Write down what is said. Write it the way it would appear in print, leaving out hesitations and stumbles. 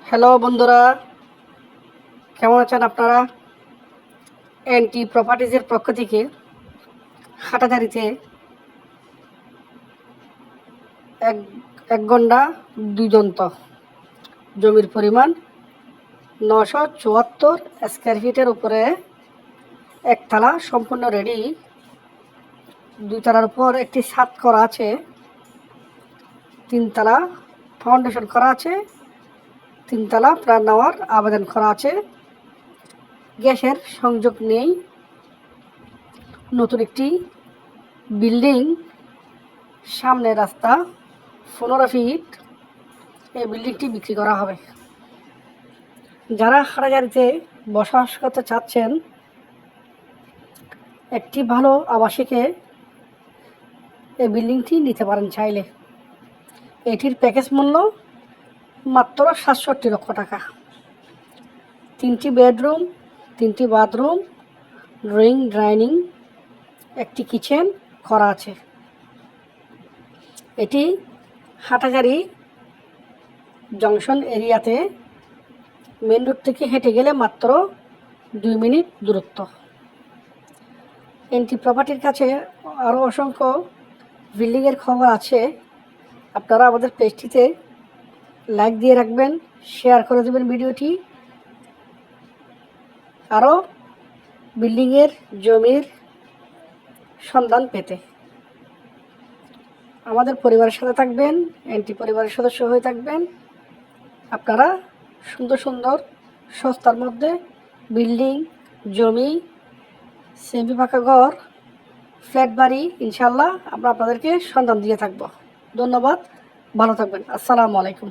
Hello বন্ধুরা, কেমন আছেন আপনারা? এনটি প্রপার্টিজের পক্ষ থেকে হাটাজারিতে এক এক গন্ডা দুজন্ত জমির পরিমাণ 974 স্কোয়ার ফিটের উপরে একতলা সম্পূর্ণ রেডি। দুই তলার উপর একটি ছাদ করা আছে, 3 তলা ফাউন্ডেশন করা আছে, 3 তলা প্ল্যান নেওয়ার আবেদন করা আছে। গ্যাসের সংযোগ নেই। নতুন একটি বিল্ডিং, সামনে রাস্তা, 15 ফিট। এই বিল্ডিংটি বিক্রি করা হবে। যারা হাটাজারিতে বসবাস করতে চাচ্ছেন, একটি ভালো আবাসিকে এই বিল্ডিংটি নিতে পারেন চাইলে। এটির প্যাকেজ মূল্য মাত্র 67 লক্ষ টাকা। 3টি বেডরুম, 3টি বাথরুম, ড্রয়িং, ডাইনিং, একটি কিচেন করা আছে। এটি হাটাজারি জংশন এরিয়াতে, মেন রোড থেকে হেঁটে গেলে মাত্র 2 মিনিট দূরত্ব। এনটি প্রপার্টির কাছে আরও অসংখ্য বিল্ডিংয়ের খবর আছে। আপনারা আমাদের পেজটিতে লাইক দিয়ে রাখবেন, শেয়ার করে দেবেন ভিডিওটি। আরও বিল্ডিংয়ের জমির সন্ধান পেতে আমাদের পরিবারের সাথে থাকবেন, এনটি পরিবারের সদস্য হয়ে থাকবেন। আপনারা সুন্দর সুন্দর সস্তার মধ্যে বিল্ডিং, জমি, সেমি পাকা ঘর, ফ্ল্যাট বাড়ি ইনশাল্লাহ আমরা আপনাদেরকে সন্ধান দিয়ে থাকব। ধন্যবাদ, ভালো থাকবেন। আসসালামু আলাইকুম।